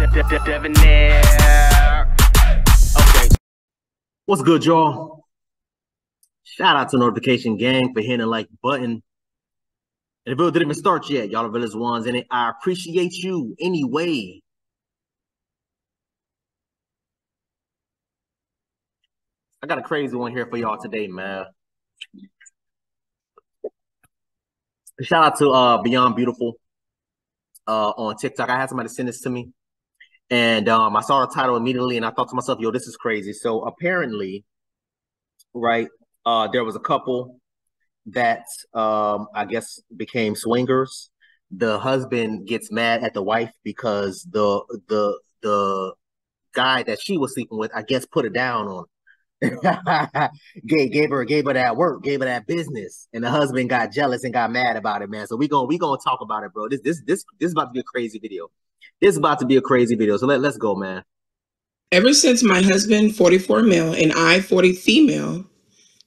Okay. What's good, y'all? Shout out to Notification Gang for hitting the like button. And the video didn't even start yet. Y'all are village ones in it. I appreciate you anyway. I got a crazy one here for y'all today, man. Shout out to Beyond Beautiful on TikTok. I had somebody send this to me. And I saw the title immediately, and I thought to myself, yo, this is crazy. So apparently, right, there was a couple that I guess became swingers. The husband gets mad at the wife because the guy that she was sleeping with, I guess, put it down on her. gave her that work, gave her that business, and the husband got jealous and got mad about it, man. So we gonna talk about it, bro. This is about to be a crazy video. This is about to be a crazy video. So let's go, man. Ever since my husband, 44 male, and I, 40 female,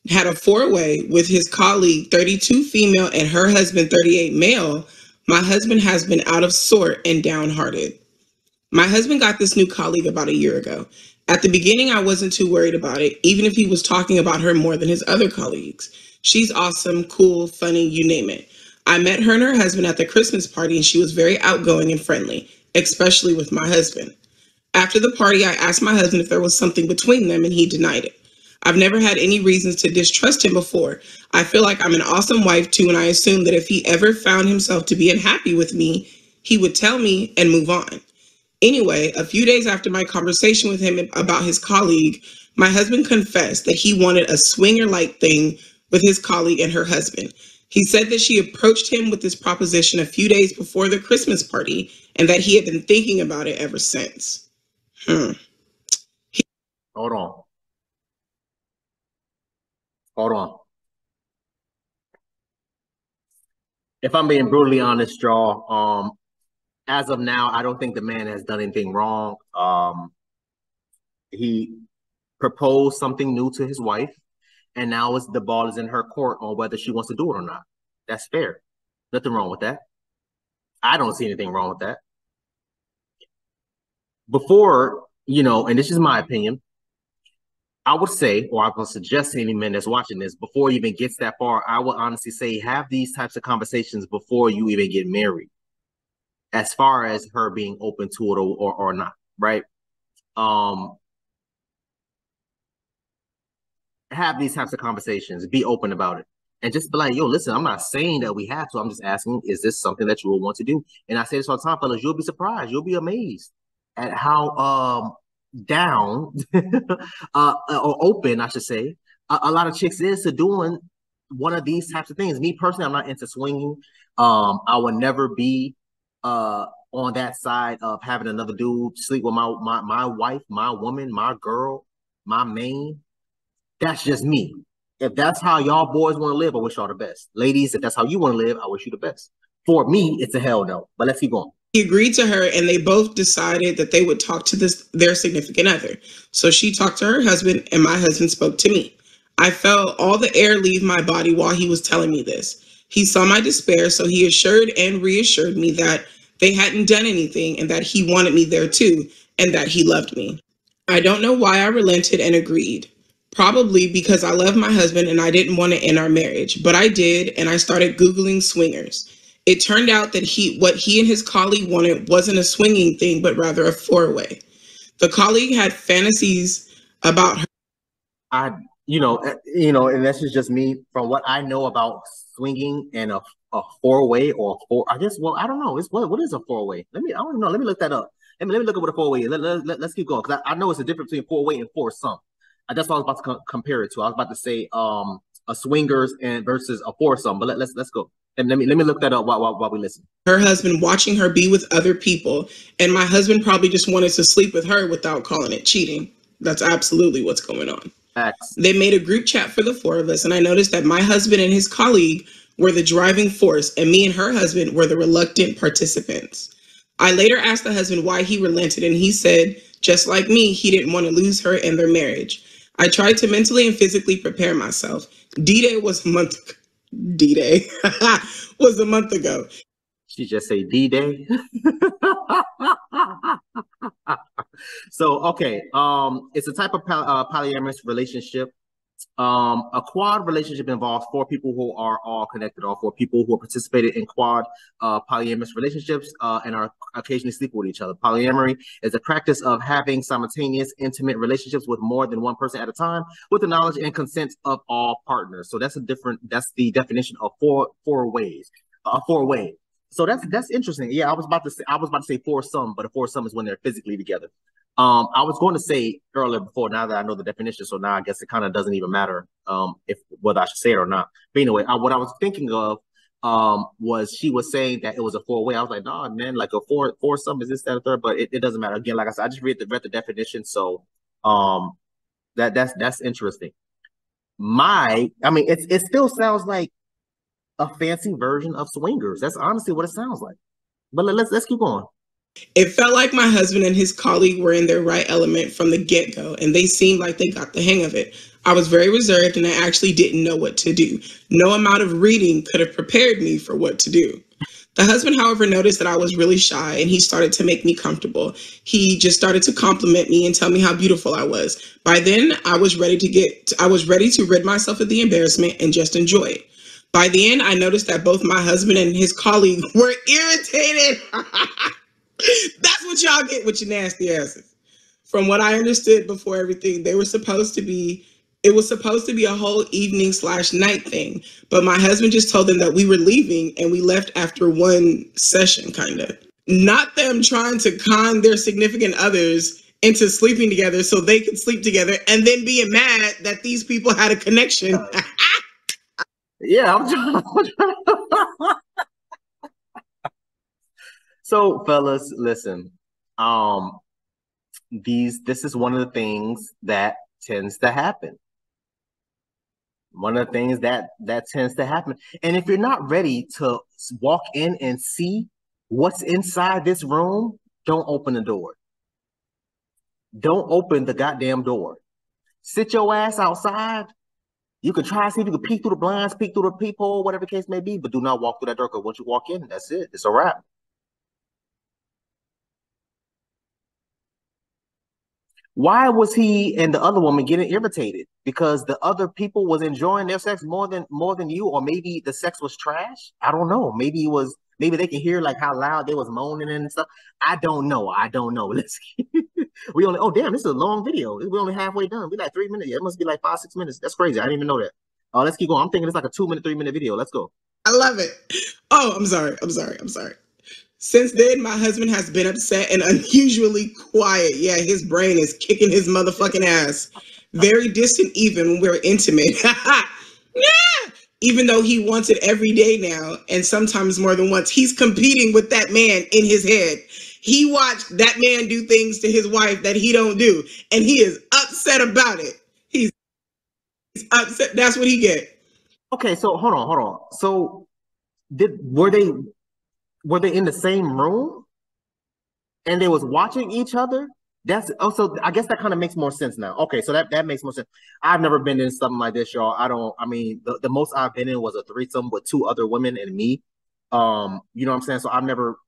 had a four-way with his colleague, 32 female, and her husband, 38 male, my husband has been out of sort and downhearted. My husband got this new colleague about a year ago. At the beginning, I wasn't too worried about it, even if he was talking about her more than his other colleagues. She's awesome, cool, funny, you name it. I met her and her husband at the Christmas party, and she was very outgoing and friendly, especially with my husband. After the party, I asked my husband if there was something between them, and he denied it. I've never had any reasons to distrust him before. I feel like I'm an awesome wife too, and I assume that if he ever found himself to be unhappy with me, he would tell me and move on. Anyway, a few days after my conversation with him about his colleague, my husband confessed that he wanted a swinger-like thing with his colleague and her husband. He said that she approached him with this proposition a few days before the Christmas party and that he had been thinking about it ever since. Hold on. If I'm being brutally honest, y'all, as of now, I don't think the man has done anything wrong. He proposed something new to his wife, and now the ball is in her court on whether she wants to do it or not. That's fair. Nothing wrong with that. I don't see anything wrong with that. Before, and this is my opinion, I would say, or I would suggest to any men that's watching this, before it even gets that far, I would honestly say have these types of conversations before you even get married, as far as her being open to it or not, right? Have these types of conversations, be open about it, and just be like, yo, listen, I'm not saying that we have to. I'm just asking, is this something that you will want to do? And I say this all the time, fellas, you'll be surprised. You'll be amazed at how down or open, I should say, a lot of chicks is to doing one of these types of things. Me personally, I'm not into swinging. I would never be on that side of having another dude sleep with my wife, my woman, my girl, my main. That's just me. If that's how y'all boys want to live, I wish y'all the best. Ladies, if that's how you want to live, I wish you the best. For me, it's a hell no. But let's keep going. He agreed to her, and they both decided that they would talk to their significant other. So she talked to her husband, and my husband spoke to me. I felt all the air leave my body while he was telling me this. He saw my despair, so he assured and reassured me that they hadn't done anything and that he wanted me there too, and that he loved me. I don't know why I relented and agreed. Probably because I love my husband and I didn't want to end our marriage, but I did, and I started Googling swingers. It turned out that what he and his colleague wanted wasn't a swinging thing, but rather a four-way. The colleague had fantasies about her. And this is just me from what I know about swinging and a four-way or four. I guess, well, I don't know. What is a four-way? I don't know. Let me look that up. Let me look up what a four-way is. Let's keep going, because I know it's a difference between four-way and foursome. That's what I was about to compare it to. I was about to say a swingers and versus a foursome, but let's go. And let me look that up while we listen. Her husband watching her be with other people, and my husband probably just wanted to sleep with her without calling it cheating. That's absolutely what's going on. Facts. They made a group chat for the four of us, and I noticed that my husband and his colleague were the driving force, and me and her husband were the reluctant participants. I later asked the husband why he relented, and he said, just like me, he didn't want to lose her and their marriage. I tried to mentally and physically prepare myself. D-Day was a month ago. She just say D-Day. So, okay. It's a type of polyamorous relationship. A quad relationship involves four people who are all connected, or four people who are participated in quad polyamorous relationships and are occasionally sleep with each other. Polyamory is the practice of having simultaneous intimate relationships with more than one person at a time with the knowledge and consent of all partners. So that's the definition of four ways. Four way. So that's interesting. Yeah, I was about to say foursome, but a foursome is when they're physically together. I was going to say earlier before, now that I know the definition, so now I guess it kind of doesn't even matter if whether I should say it or not. But anyway, what I was thinking of was she was saying that it was a four-way. I was like, no, man, like a foursome is this, that, or third, but it doesn't matter. Again, like I said, I just read the definition, so that's interesting. It still sounds like a fancy version of swingers. That's honestly what it sounds like. But let's keep going. It felt like my husband and his colleague were in their right element from the get-go, and they seemed like they got the hang of it. I was very reserved, and I actually didn't know what to do. No amount of reading could have prepared me for what to do. The husband, however, noticed that I was really shy, and he started to make me comfortable. He just started to compliment me and tell me how beautiful I was. By then, I was ready to rid myself of the embarrassment and just enjoy it. By the end, I noticed that both my husband and his colleague were irritated. That's what y'all get with your nasty asses. From what I understood before everything, it was supposed to be a whole evening/night thing. But my husband just told them that we were leaving and we left after one session, kind of. Not them trying to con their significant others into sleeping together so they could sleep together and then being mad that these people had a connection. Yeah, I'm trying. So, fellas, listen. This is one of the things that tends to happen. One of the things that tends to happen. And if you're not ready to walk in and see what's inside this room, don't open the door. Don't open the goddamn door. Sit your ass outside. You can try to see if you can peek through the blinds, peek through the peephole, whatever the case may be, but do not walk through that door, because once you walk in, that's it. It's a wrap. Why was he and the other woman getting irritated? Because the other people was enjoying their sex more than you, or maybe the sex was trash. I don't know. Maybe they can hear like how loud they was moaning and stuff. I don't know. Let's oh damn, this is a long video. We're only halfway done. We like 3 minutes. Yeah, it must be like 5-6 minutes. That's crazy. I didn't even know that. Let's keep going. I'm thinking it's like a 2-minute, 3-minute video. Let's go. I love it. Oh, I'm sorry. Since then, my husband has been upset and unusually quiet. Yeah, his brain is kicking his motherfucking ass. Very distant even when we're intimate. Yeah. Even though he wants it every day now, and sometimes more than once, he's competing with that man in his head. He watched that man do things to his wife that he don't do, and he is upset about it. He's upset. That's what he get. Okay, so hold on. So were they in the same room and they was watching each other? So I guess that kind of makes more sense now. Okay, so that makes more sense. I've never been in something like this, y'all. The most I've been in was a threesome with 2 other women and me. You know what I'm saying? So I've never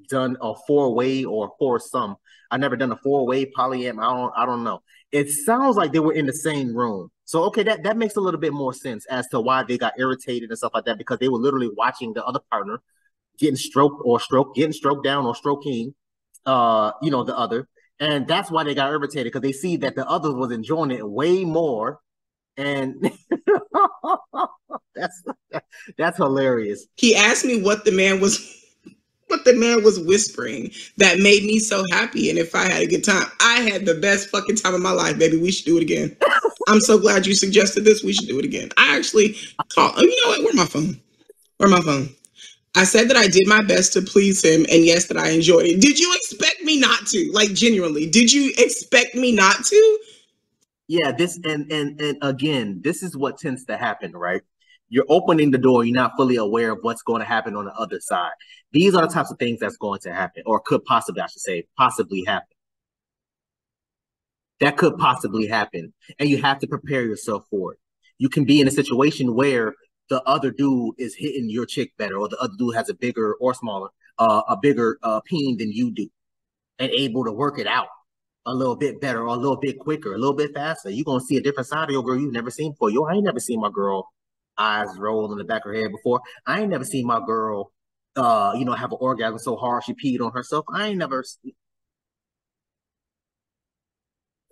done a 4-way or foursome. I've never done a 4-way polyam. I don't know. It sounds like they were in the same room. So okay, that makes a little bit more sense as to why they got irritated and stuff like that, because they were literally watching the other partner getting stroked down or stroking, the other. And that's why they got irritated, because they see that the other was enjoying it way more. And that's hilarious. He asked me what the man was whispering that made me so happy, and if I had a good time. I had the best fucking time of my life, baby. We should do it again. I'm so glad you suggested this. We should do it again. I actually called. You know what? Where's my phone? I said that I did my best to please him, and yes, that I enjoyed it. Did you expect me not to? Like, genuinely, did you expect me not to? Yeah, and again, this is what tends to happen, right? You're opening the door, you're not fully aware of what's going to happen on the other side. These are the types of things that's going to happen, or could possibly, I should say, possibly happen. That could possibly happen, and you have to prepare yourself for it. You can be in a situation where the other dude is hitting your chick better, or the other dude has a bigger or smaller, a bigger peen than you do, and able to work it out a little bit better, or a little bit quicker, a little bit faster, you're gonna see a different side of your girl you've never seen before. Yo, I ain't never seen my girl eyes roll in the back of her head before. I ain't never seen my girl, have an orgasm so hard she peed on herself. I ain't never.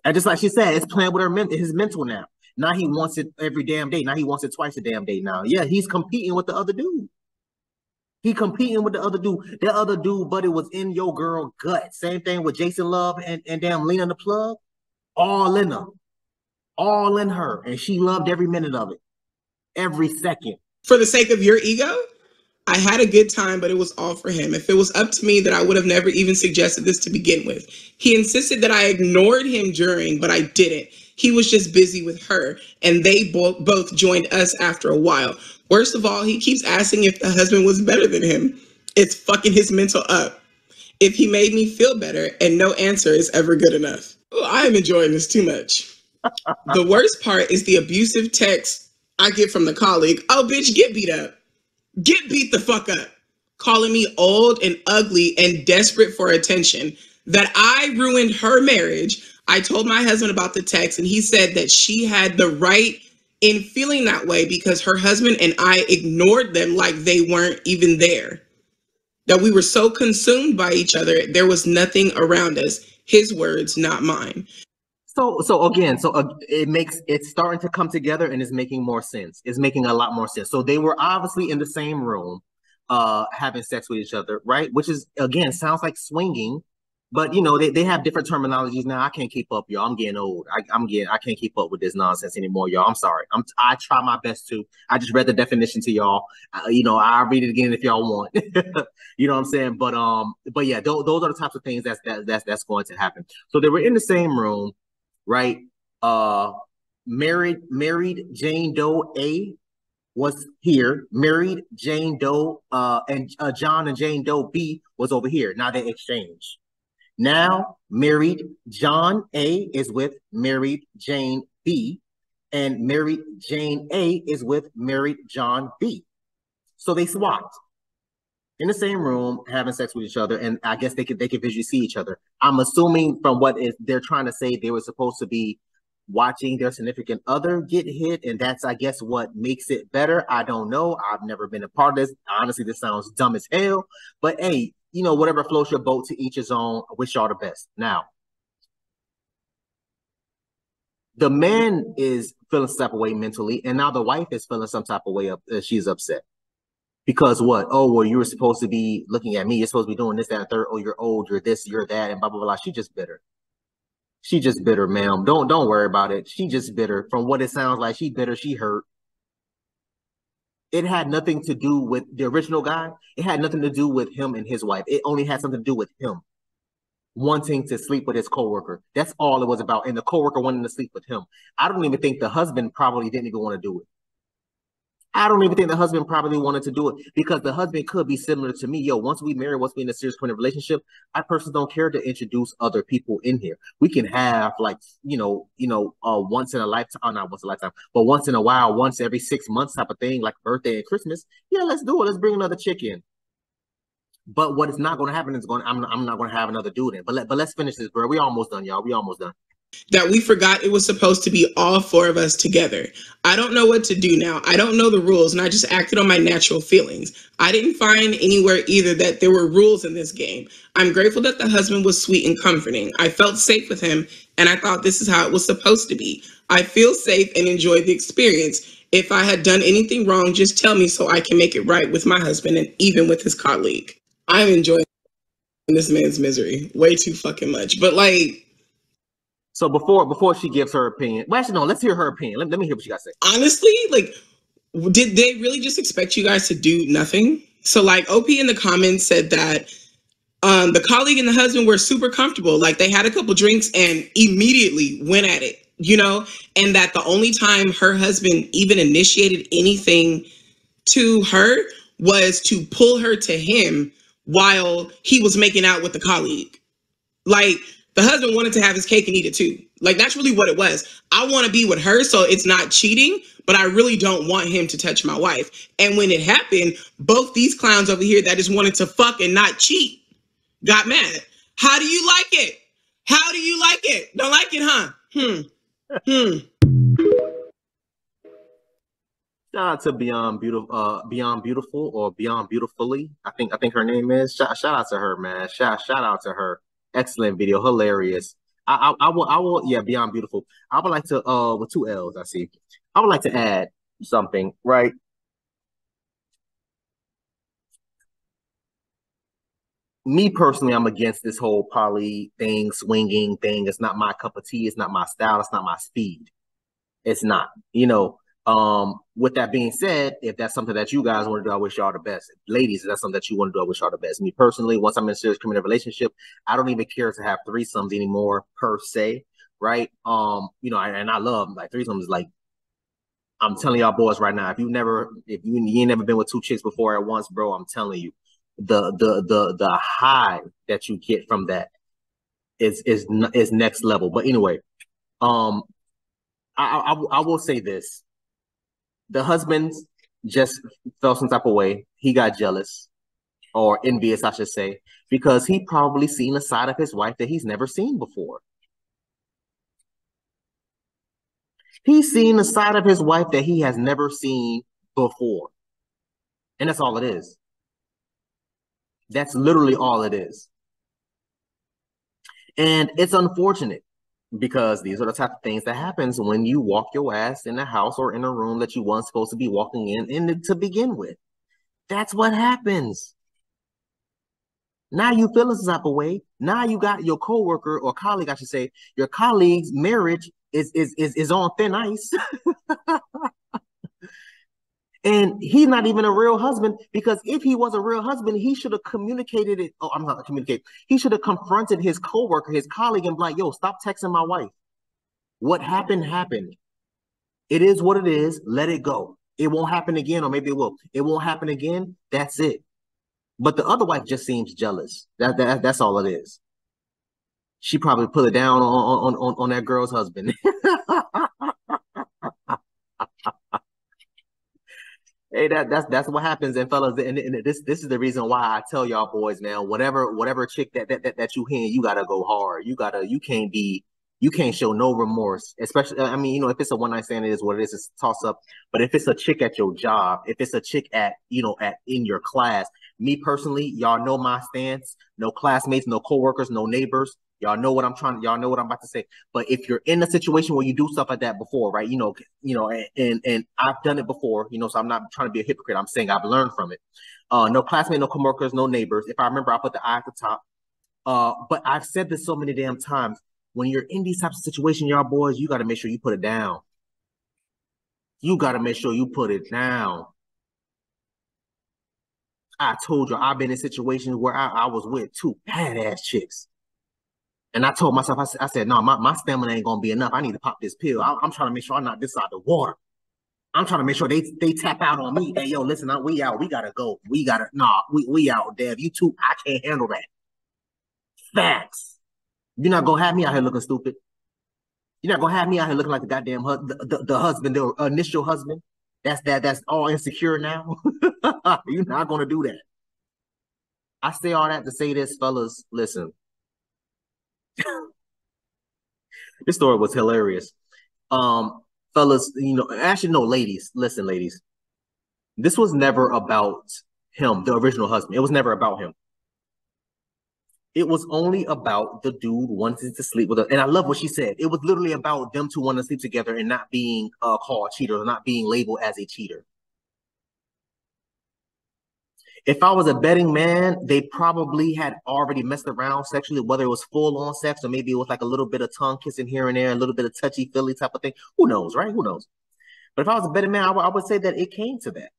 And just like she said, it's playing with his mental now. Now he wants it every damn day. Now he wants it twice a damn day now. Yeah, he's competing with the other dude. He competing with the other dude. That other dude, buddy, was in your girl gut. Same thing with Jason Love and damn Lena the Plug. All in her. All in her. And she loved every minute of it. Every second. For the sake of your ego, I had a good time, but it was all for him. If it was up to me, then I would have never even suggested this to begin with. He insisted that I ignored him during, but I didn't. He was just busy with her, and they both joined us after a while. Worst of all, he keeps asking if the husband was better than him. It's fucking his mental up. If he made me feel better, and no answer is ever good enough. Oh, I am enjoying this too much. The worst part is the abusive text I get from the colleague. Oh, bitch, get beat up. Get beat the fuck up. Calling me old and ugly and desperate for attention. That I ruined her marriage. I told my husband about the text, and he said that she had the right in feeling that way because her husband and I ignored them like they weren't even there. That we were so consumed by each other, there was nothing around us. His words, not mine. So it's starting to come together, and it's making more sense. It's making a lot more sense. So they were obviously in the same room, having sex with each other, right? Which is, again, sounds like swinging, but they have different terminologies now. I can't keep up, y'all. I'm getting old. I can't keep up with this nonsense anymore, y'all. I'm sorry. I try my best to. I just read the definition to y'all. I'll read it again if y'all want. You know what I'm saying? But yeah, those are the types of things that's going to happen. So they were in the same room. Right, married Jane Doe A was here. Married Jane Doe, and John and Jane Doe B was over here. Now they exchange. Now married John A is with married Jane B, and married Jane A is with married John B. So they swapped in the same room, having sex with each other, and I guess they could visually see each other. I'm assuming from what they're trying to say, they were supposed to be watching their significant other get hit, and that's, I guess, what makes it better. I don't know. I've never been a part of this. Honestly, this sounds dumb as hell, but hey, whatever floats your boat, to each his own. I wish y'all the best. Now, the man is feeling some type of way mentally, and now the wife is feeling some type of way. She's upset. Because what? Oh, well, you were supposed to be looking at me. You're supposed to be doing this, that, and third. Oh, you're old. You're this, you're that, and blah, blah, blah. She just bitter. She just bitter, ma'am. Don't worry about it. She just bitter. From what it sounds like, she bitter. She hurt. It had nothing to do with the original guy. It had nothing to do with him and his wife. It only had something to do with him wanting to sleep with his coworker. That's all it was about. And the coworker wanting to sleep with him. I don't even think the husband probably didn't even want to do it. I don't even think the husband probably wanted to do it, because the husband could be similar to me. Yo, once we marry, once we in a serious committed relationship, I personally don't care to introduce other people in here. We can have once in a lifetime, not once in a lifetime, but once in a while, once every 6 months type of thing, like birthday and Christmas. Yeah, let's do it. Let's bring another chick in. But what is not going to happen is I'm not going to have another dude in. But let's finish this, bro. We almost done, y'all. We almost done. That we forgot it was supposed to be all four of us together. I don't know what to do now. I don't know the rules, and I just acted on my natural feelings. I didn't find anywhere either that there were rules in this game. I'm grateful that the husband was sweet and comforting. I felt safe with him, and I thought this is how it was supposed to be. I feel safe and enjoyed the experience. If I had done anything wrong, just tell me so I can make it right with my husband and even with his colleague. I'm enjoying this man's misery way too fucking much. But so before she gives her opinion, well, actually, no, let's hear her opinion. Let me hear what you guys say. Honestly, did they really just expect you guys to do nothing? So OP in the comments said that the colleague and the husband were super comfortable. They had a couple drinks and immediately went at it, and that the only time her husband even initiated anything to her was to pull her to him while he was making out with the colleague. The husband wanted to have his cake and eat it too. Like, that's really what it was. I want to be with her, so it's not cheating, but I really don't want him to touch my wife. And when it happened, both these clowns over here that just wanted to fuck and not cheat got mad. How do you like it? How do you like it? Don't like it, huh? Shout out to Beyond Beautiful or Beyond Beautifully. I think her name is. Shout out to her, man. Shout out to her. Excellent video, hilarious. I will yeah, Beyond Beautiful. I would like to with two L's, I see. I would like to add something, right? Me personally, I'm against this whole poly thing, swinging thing. It's not my cup of tea. It's not my style. It's not my speed. It's not, with that being said, if that's something that you guys want to do, I wish y'all the best. Ladies, if that's something that you want to do, I wish y'all the best. Me personally, once I'm in a serious committed relationship, I don't even care to have threesomes anymore per se, right? And I love like threesomes. Like, I'm telling y'all boys right now, if you ain't never been with two chicks before at once, bro, I'm telling you, the high that you get from that is next level. But anyway, I will say this. The husband just felt some type of way. He got jealous or envious, I should say, because he probably seen a side of his wife that he's never seen before. He's seen a side of his wife that he has never seen before. And that's all it is. That's literally all it is. And it's unfortunate because these are the type of things that happens when you walk your ass in a house or in a room that you weren't supposed to be walking in to begin with. That's what happens. Now you feel some type of way. Now you got your coworker or colleague, I should say, your colleague's marriage is on thin ice. And he's not even a real husband, because if he was a real husband, he should have communicated it. Oh, I'm not communicate. He should have confronted his coworker, his colleague, and be like, yo, stop texting my wife. What happened, happened. It is what it is. Let it go. It won't happen again, or maybe it will. It won't happen again. That's it. But the other wife just seems jealous. That's all it is. She probably put it down on that girl's husband. Hey, that's what happens, and fellas, and this is the reason why I tell y'all boys, man, whatever chick that you hear, you gotta go hard. You can't show no remorse, especially, I mean, if it's a one night stand, it is what it is. It's a toss up. But if it's a chick at your job, if it's a chick at in your class, me personally, y'all know my stance. No classmates, no coworkers, no neighbors. Y'all know what I'm about to say. But if you're in a situation where you do stuff like that before, right? And I've done it before, so I'm not trying to be a hypocrite. I'm saying I've learned from it. No classmates, no coworkers, no neighbors. If I remember, I'll put the I at the top. But I've said this so many damn times. When you're in these types of situations, y'all boys, you got to make sure you put it down. You got to make sure you put it down. I told you, I've been in situations where I was with two badass chicks. And I told myself, I said, no, my stamina ain't going to be enough. I need to pop this pill. I'm trying to make sure I knock this out the water. I'm trying to make sure they tap out on me. Hey, yo, listen, we out. We got to go. We out, Dev. You two, I can't handle that. Facts. You're not going to have me out here looking stupid. You're not going to have me out here looking like the goddamn the husband, the initial husband. That's all insecure now. You're not going to do that. I say all that to say this, fellas, listen. This story was hilarious. Fellas, actually, no, ladies, listen, ladies. This was never about him, the original husband. It was never about him. It was only about the dude wanting to sleep with her. And I love what she said. It was literally about them two wanting to sleep together and not being called cheaters, or not being labeled as a cheater. If I was a betting man, they probably had already messed around sexually, whether it was full-on sex or maybe it was like a little bit of tongue kissing here and there, a little bit of touchy-feely type of thing. Who knows, right? Who knows? But if I was a betting man, I would say that it came to that.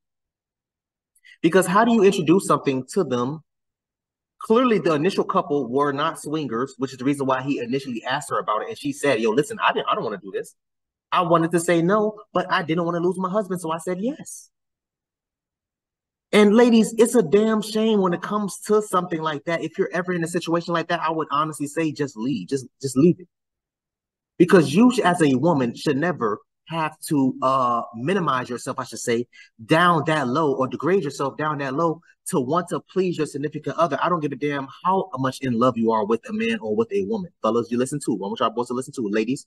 Because how do you introduce something to them? Clearly, the initial couple were not swingers, which is the reason why he initially asked her about it. And she said, yo, listen, I don't want to do this. I wanted to say no, but I didn't want to lose my husband, so I said yes. And ladies, it's a damn shame when it comes to something like that. If you're ever in a situation like that, I would honestly say just leave. Just leave it. Because you as a woman should never have to minimize yourself, I should say, down that low or degrade yourself down that low to want to please your significant other. I don't give a damn how much in love you are with a man or with a woman. Fellas, you listen to. I want y'all boys to listen to. Ladies,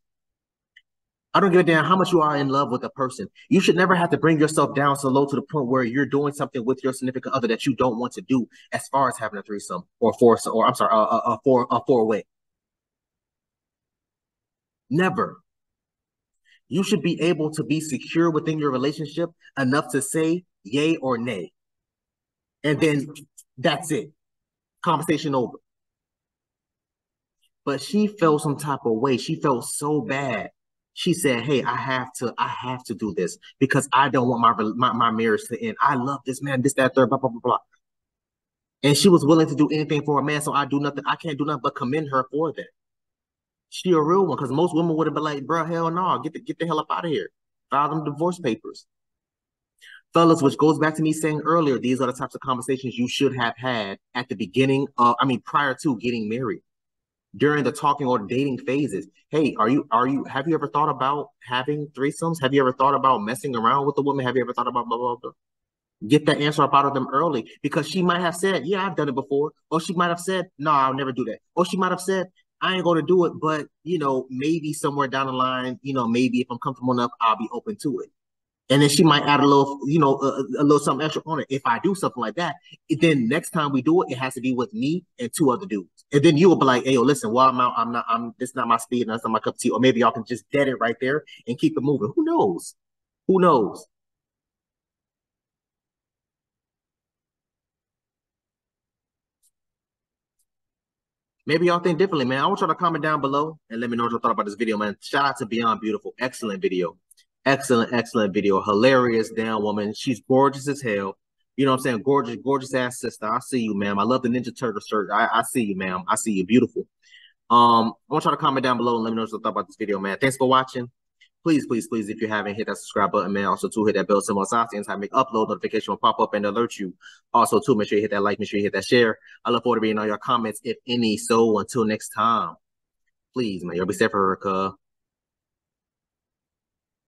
I don't give a damn how much you are in love with a person. You should never have to bring yourself down so low to the point where you're doing something with your significant other that you don't want to do, as far as having a threesome or a four-way. Never. You should be able to be secure within your relationship enough to say yay or nay. And then that's it. Conversation over. But she felt some type of way. She felt so bad. She said, "Hey, I have to do this because I don't want my marriage to end. I love this man, this, that, third, blah, blah, blah, blah." And she was willing to do anything for a man. So I can't do nothing but commend her for that. She a real one, because most women would have been like, "Bro, hell no, get the hell up out of here. File them divorce papers." Fellas, which goes back to me saying earlier, these are the types of conversations you should have had at the beginning prior to getting married, during the talking or dating phases. Hey, have you ever thought about having threesomes? Have you ever thought about messing around with a woman? Have you ever thought about blah, blah, blah? Get that answer up out of them early, because she might have said, "Yeah, I've done it before." Or she might have said, "No, I'll never do that." Or she might have said, "I ain't going to do it, but, maybe somewhere down the line, maybe if I'm comfortable enough, I'll be open to it." And then she might add a little, a little something extra on it. If I do something like that, then next time we do it, it has to be with me and two other dudes. And then you will be like, "Hey, yo, listen, while this is not my speed, and that's not my cup of tea." Or maybe y'all can just dead it right there and keep it moving. Who knows? Who knows? Maybe y'all think differently, man. I want y'all to comment down below and let me know what you thought about this video, man. Shout out to Beyond Beautiful. Excellent video. Excellent video. Hilarious damn woman. She's gorgeous as hell. You know what I'm saying? Gorgeous ass sister. I see you, ma'am. I love the Ninja Turtle shirt. I see you, ma'am. I see you. Beautiful. I want y'all to comment down below and let me know what you thought about this video, man. Thanks for watching. Please, if you haven't, hit that subscribe button, man. Also, too, hit that bell symbol on the time make upload notification will pop up and alert you. Also, too, make sure you hit that like, make sure you hit that share. I look forward to reading all your comments, if any. So, until next time, please, man, you'll be safe for her,